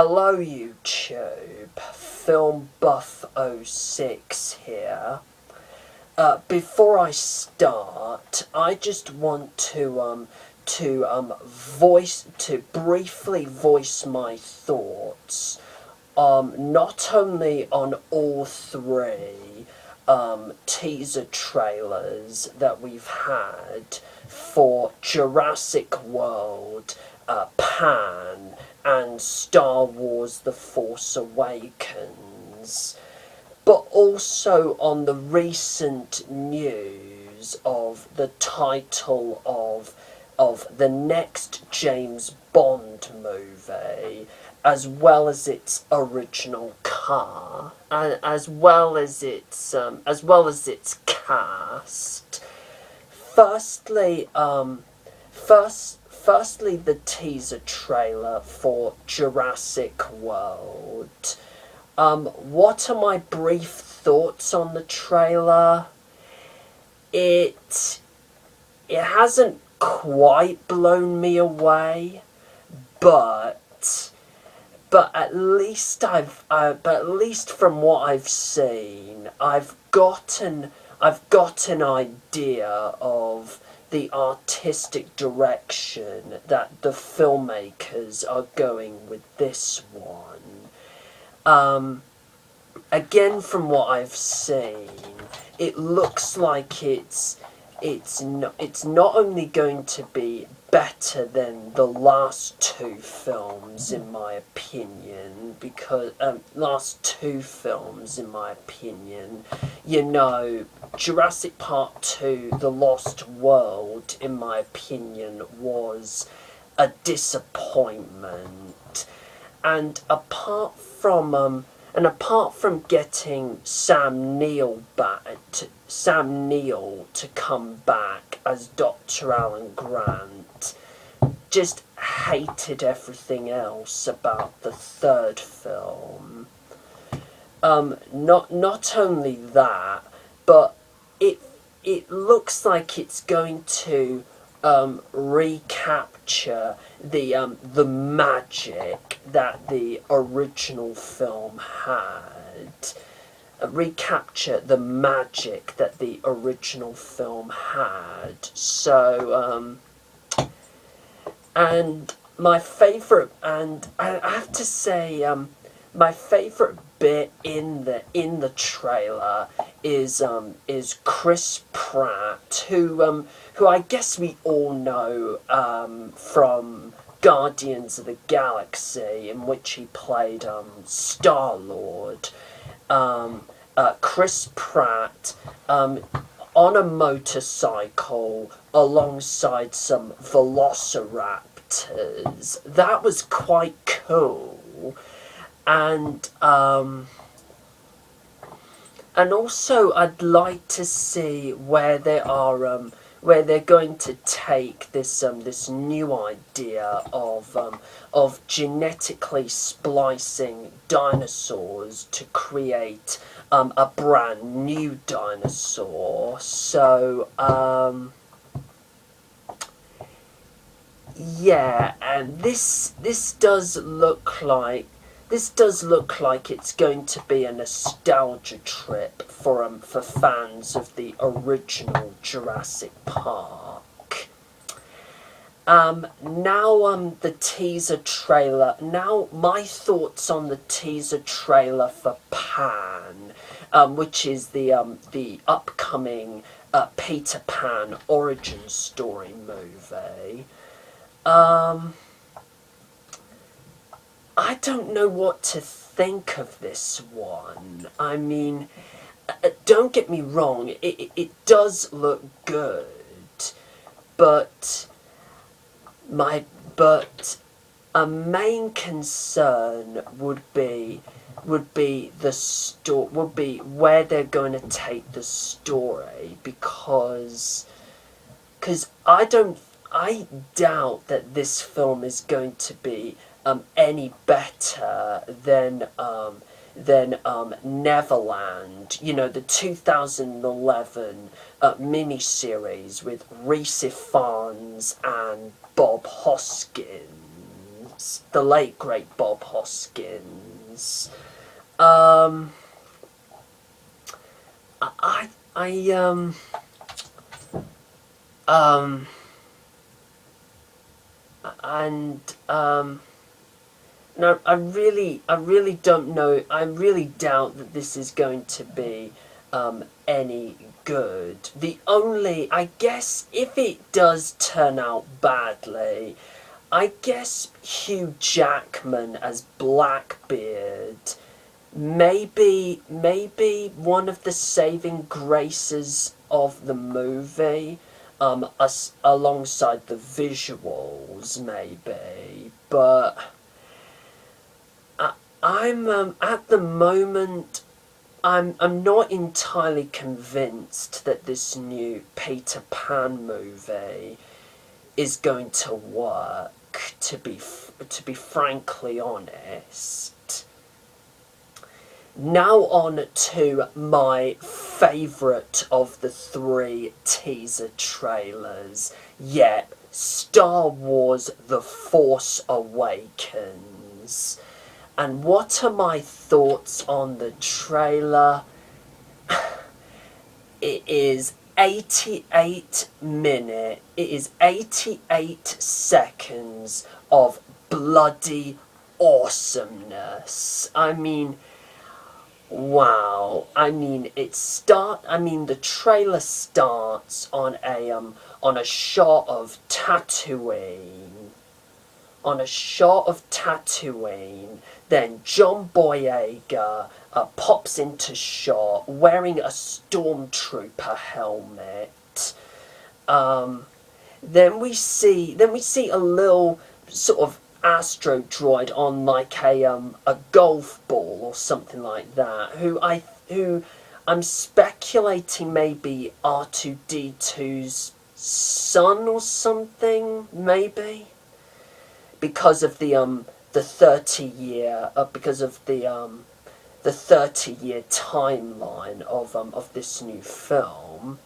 Hello YouTube, Film Buff 06 here. Before I start, I just want to briefly voice my thoughts, not only on all three teaser trailers that we've had for Jurassic World, Pan, and Star Wars The Force Awakens, but also on the recent news of the title of the next James Bond movie, as well as its original as well as its cast. Firstly, the teaser trailer for Jurassic World. What are my brief thoughts on the trailer? It hasn't quite blown me away, but at least from what I've seen, I've got an idea of the artistic direction that the filmmakers are going with this one. Again, from what I've seen, it looks like it's not only going to be better than the last two films, in my opinion, because you know, Jurassic Part 2, The Lost World, in my opinion, was a disappointment. And apart from getting Sam Neill to come back as Dr. Alan Grant, just hated everything else about the third film. Not only that, but it looks like it's going to recapture the magic that the original film had. Recapture the magic that the original film had. So, and my favourite, and I have to say, my favourite bit in the trailer is Chris Pratt, who I guess we all know from Guardians of the Galaxy, in which he played Star-Lord. Chris Pratt on a motorcycle alongside some velociraptors. That was quite cool. And also I'd like to see where they are where they're going to take this this new idea of genetically splicing dinosaurs to create a brand new dinosaur. So yeah, and this does look like it's going to be a nostalgia trip for fans of the original Jurassic Park. Now the teaser trailer. Now my thoughts on the teaser trailer for Pan, which is the upcoming Peter Pan origin story movie. I don't know what to think of this one. I mean, don't get me wrong, it does look good, but a main concern would be where they're going to take the story, because I doubt that this film is going to be any better than Neverland, you know, the 2011 miniseries with Reese Ifans and Bob Hoskins. the late great Bob Hoskins. I I and no, I really don't know. I really doubt that this is going to be any good. The only, I guess, if it does turn out badly, I guess Hugh Jackman as Blackbeard, maybe one of the saving graces of the movie, alongside the visuals, maybe, but I'm at the moment I'm not entirely convinced that this new Peter Pan movie is going to work. To be frankly honest. Now on to my favourite of the 3 teaser trailers yet, Star Wars The Force Awakens. And what are my thoughts on the trailer? It is 88 seconds of bloody awesomeness. I mean, wow. I mean, the trailer starts on a shot of Tatooine. Then John Boyega pops into shot wearing a stormtrooper helmet. Then we see a little sort of astro droid on like a golf ball or something like that. Who I'm speculating maybe R2D2's son or something, maybe, because of the 30-year the 30-year timeline of this new film.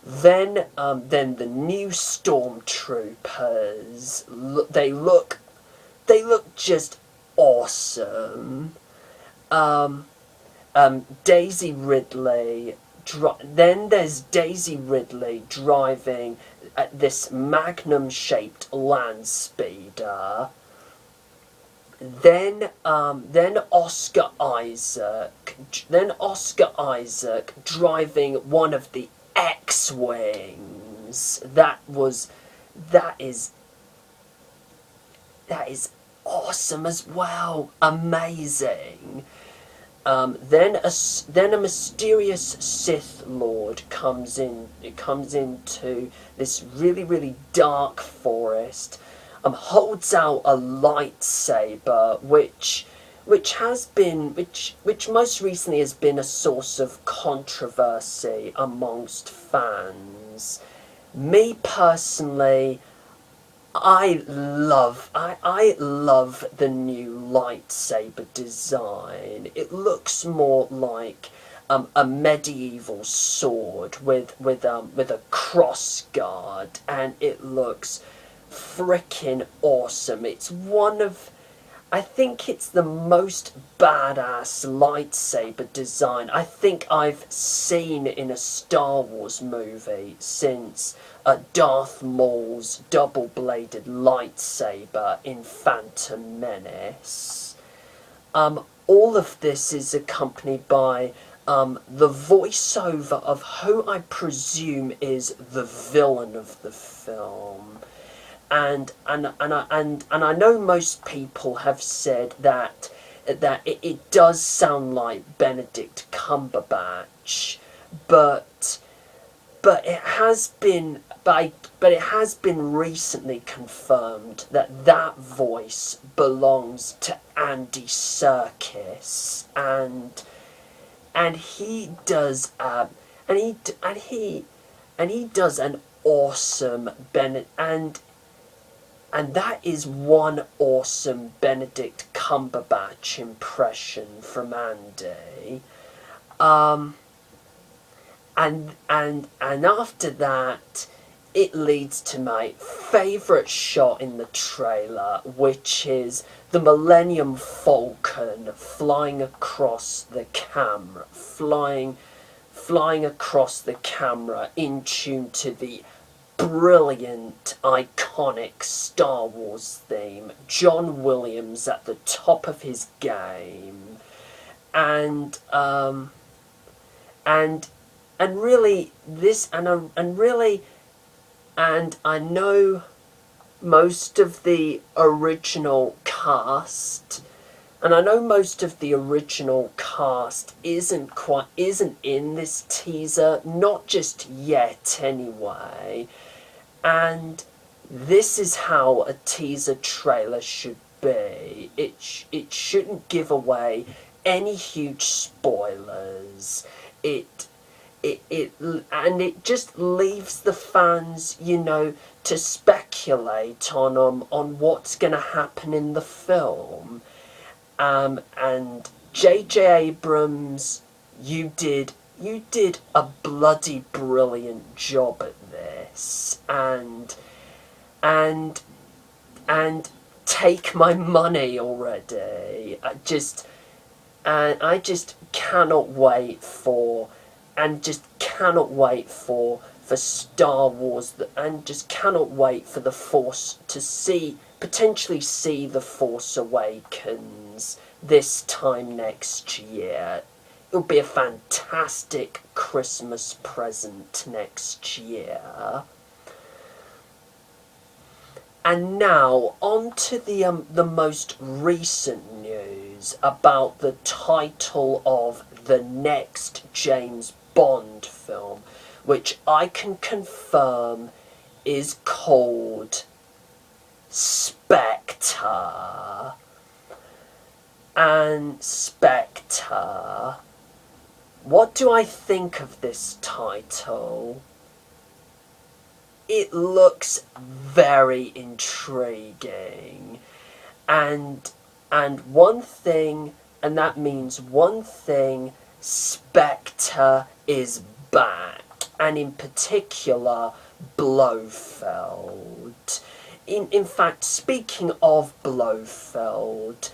Then the new stormtroopers they look just awesome. Daisy Ridley. Then there's Daisy Ridley driving this magnum-shaped land speeder. Then Oscar Isaac driving one of the X-Wings. That is awesome as well. Amazing. Then a mysterious Sith Lord comes into this really dark forest, holds out a lightsaber, which most recently has been a source of controversy amongst fans. Me personally, I love the new lightsaber design. It looks more like a medieval sword with a cross guard, and it looks freaking awesome. I think it's the most badass lightsaber design I think I've seen in a Star Wars movie since Darth Maul's double-bladed lightsaber in Phantom Menace. All of this is accompanied by the voiceover of who I presume is the villain of the film. And I know most people have said that it does sound like Benedict Cumberbatch, but it has been recently confirmed that voice belongs to Andy Serkis, and he does an awesome and that is one awesome Benedict Cumberbatch impression from Andy. And after that, it leads to my favourite shot in the trailer, which is the Millennium Falcon flying across the camera, flying across the camera in tune to the brilliant, iconic Star Wars theme. John Williams at the top of his game, and really this and really and I know most of the original cast. And I know most of the original cast isn't in this teaser, not just yet anyway. And this is how a teaser trailer should be. It shouldn't give away any huge spoilers. And it just leaves the fans, to speculate on what's going to happen in the film. And J.J. Abrams, you did a bloody brilliant job at this, and take my money already. I just cannot wait for Star Wars, and just cannot wait for the Force to potentially see the Force Awakens this time next year. It'll be a fantastic Christmas present next year. And now, on to the most recent news about the title of the next James Bond film, which I can confirm is called Spectre. And Spectre, what do I think of this title? It looks very intriguing, and one thing, and that means one thing: Spectre is back, and in particular Blofeld. In fact, speaking of Blofeld,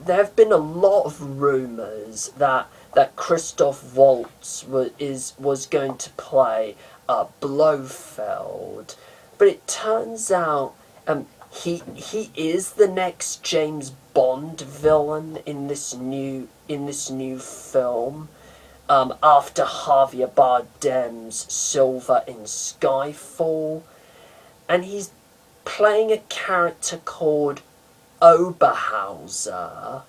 there have been a lot of rumours that Christoph Waltz was going to play Blofeld, but it turns out he is the next James Bond villain in this new film. After Javier Bardem's Silver in Skyfall, and he's playing a character called Oberhauser.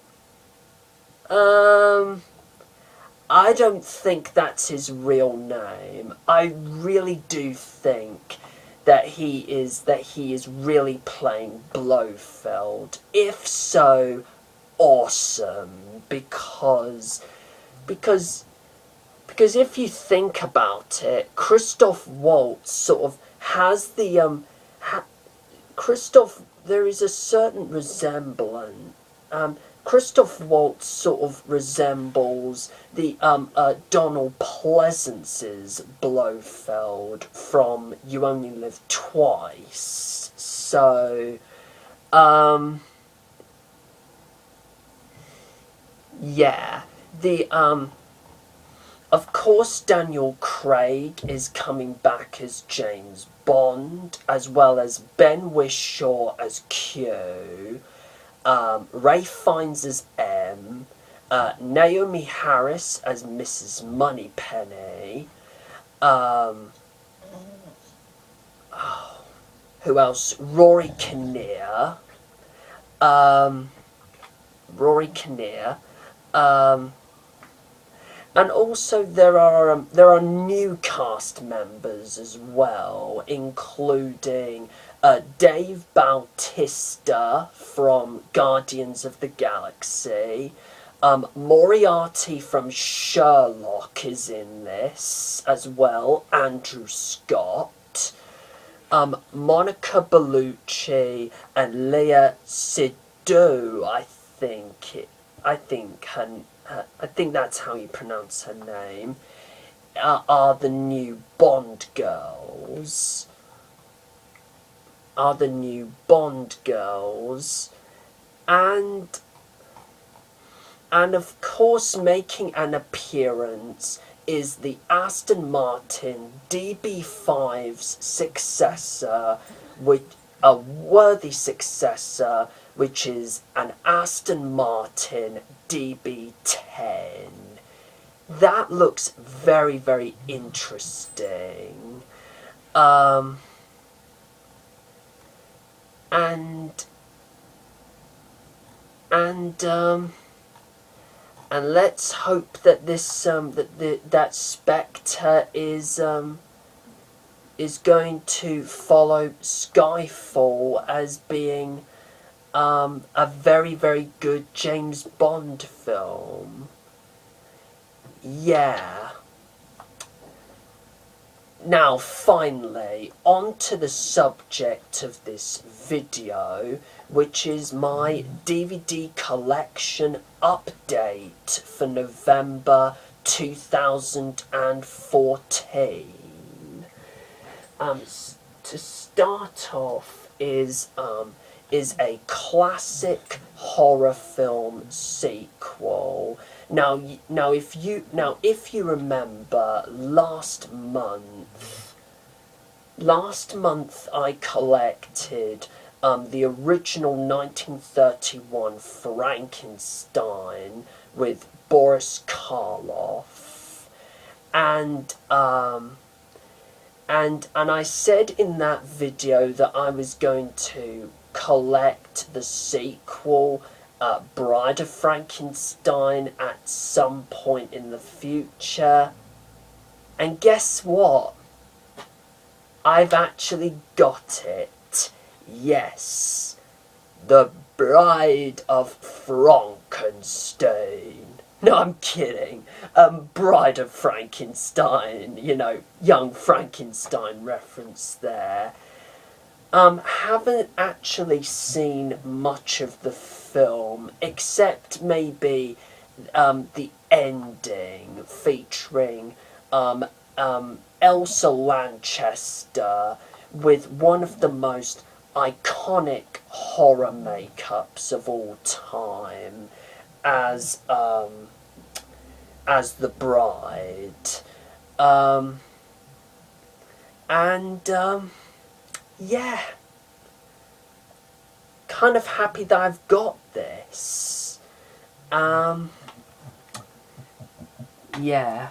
I don't think that's his real name. I really do think that he is really playing Blofeld. If so, awesome, because if you think about it, Christoph Waltz sort of has the there is a certain resemblance. Christoph Waltz sort of resembles the Donald Pleasence's Blofeld from You Only Live Twice. So, yeah, of course, Daniel Craig is coming back as James Bond, as well as Ben Whishaw as Q, Ray Fiennes as M, Naomi Harris as Mrs. Moneypenny, who else? Rory Kinnear, and also there are new cast members as well, including Dave Bautista from Guardians of the Galaxy. Moriarty from Sherlock is in this as well. Andrew Scott. Monica Bellucci and Leah Seydoux, I think that's how you pronounce her name. are the new Bond girls. Are the new Bond girls, and of course making an appearance is the Aston Martin DB5's successor, which a worthy successor, which is an Aston Martin DB10. That looks very, very interesting. And let's hope that this that Spectre is going to follow Skyfall as being a very, very good James Bond film. Yeah. Now, finally, on to the subject of this video, which is my DVD collection update for November 2014. To start off is a classic horror film sequel. Now, if you remember, last month I collected the original 1931 Frankenstein with Boris Karloff, and I said in that video that I was going to collect the sequel, Bride of Frankenstein, at some point in the future. And guess what? I've actually got it. Yes. The Bride of Frankenstein. No, I'm kidding. Bride of Frankenstein. You know, young Frankenstein reference there. Haven't actually seen much of the film, except maybe the ending featuring Elsa Lanchester with one of the most iconic horror makeups of all time as the bride. Yeah, kind of happy that I've got this. Yeah.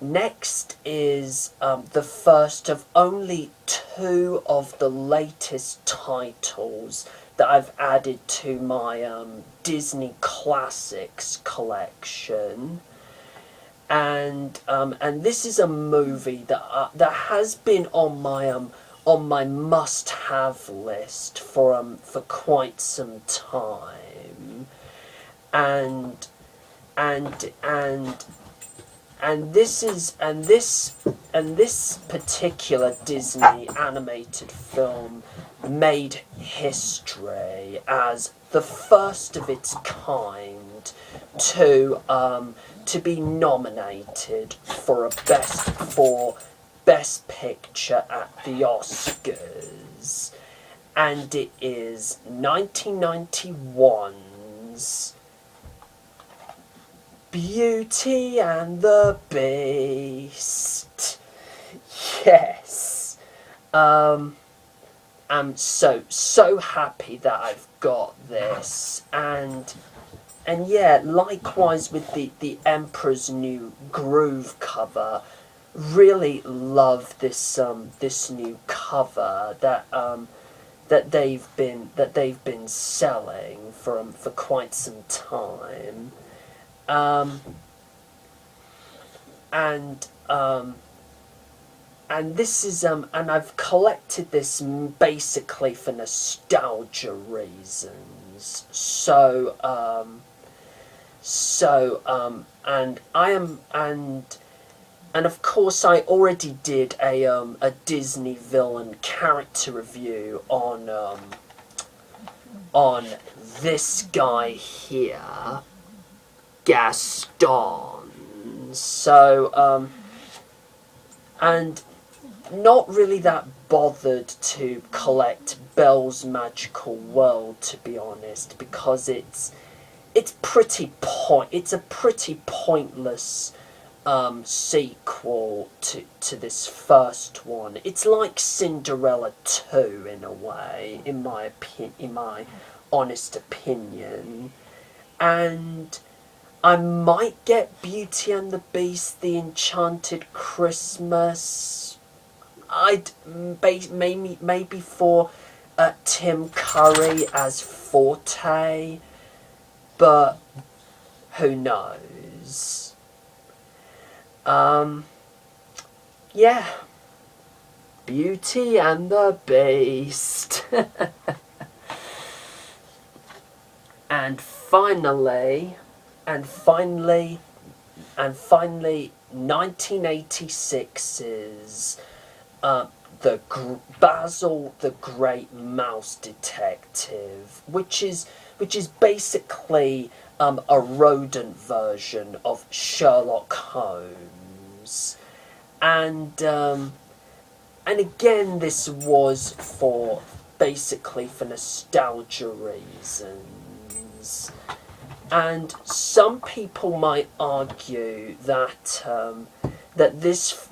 Next is the first of only 2 of the latest titles that I've added to my Disney Classics collection. And this is a movie that has been on my must-have list for quite some time, and this particular Disney animated film made history as the first of its kind to be nominated for Best Picture at the Oscars, and it is 1991's Beauty and the Beast. Yes. I'm so happy that I've got this, and yeah, likewise with the Emperor's New Groove cover. Really love this new cover that they've been selling for quite some time. And this is and I've collected this basically for nostalgia reasons. And of course I already did a Disney villain character review on this guy here, Gaston. So, and not really that bothered to collect Belle's Magical World, to be honest, because it's a pretty pointless sequel to this first one. It's like Cinderella 2 in a way, in my honest opinion. And I might get Beauty and the Beast, The Enchanted Christmas. Maybe for Tim Curry as Forte, but who knows? Yeah. Beauty and the Beast. And finally, 1986's Basil the Great Mouse Detective, which is basically a rodent version of Sherlock Holmes, and again this was for nostalgia reasons. And some people might argue that this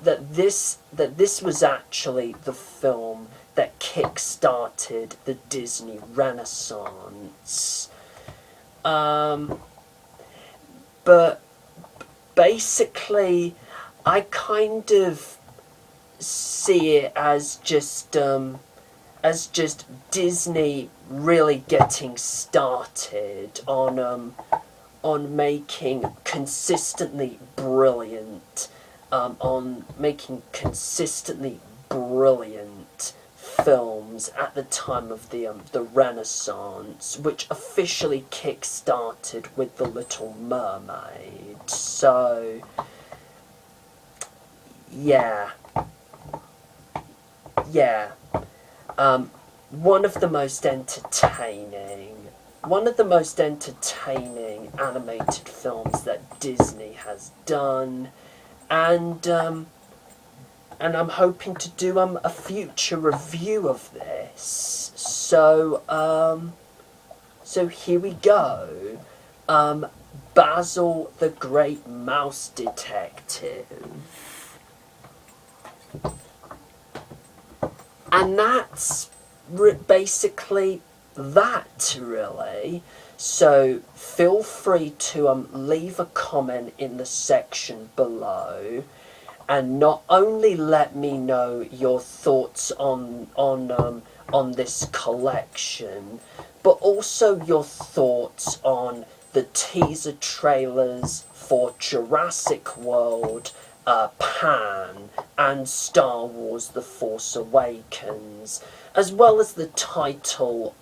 was actually the film that kick-started the Disney Renaissance. But basically, I kind of see it as just Disney really getting started on making consistently brilliant films at the time of the Renaissance, which officially kick-started with The Little Mermaid. So yeah. One of the most entertaining animated films that Disney has done, and I'm hoping to do a future review of this. So here we go. Basil the Great Mouse Detective. And that's basically that, really. So feel free to leave a comment in the section below, and not only let me know your thoughts on this collection, but also your thoughts on the teaser trailers for Jurassic World, Pan, and Star Wars: The Force Awakens, as well as the title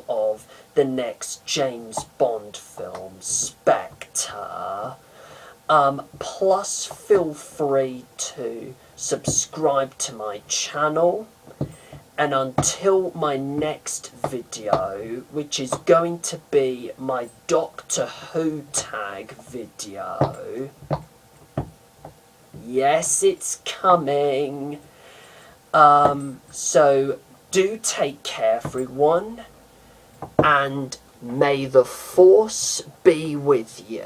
of the next James Bond film, Spectre. Plus, feel free to subscribe to my channel. And until my next video, which is going to be my Doctor Who tag video. Yes, it's coming. So do take care, everyone. And may the Force be with you.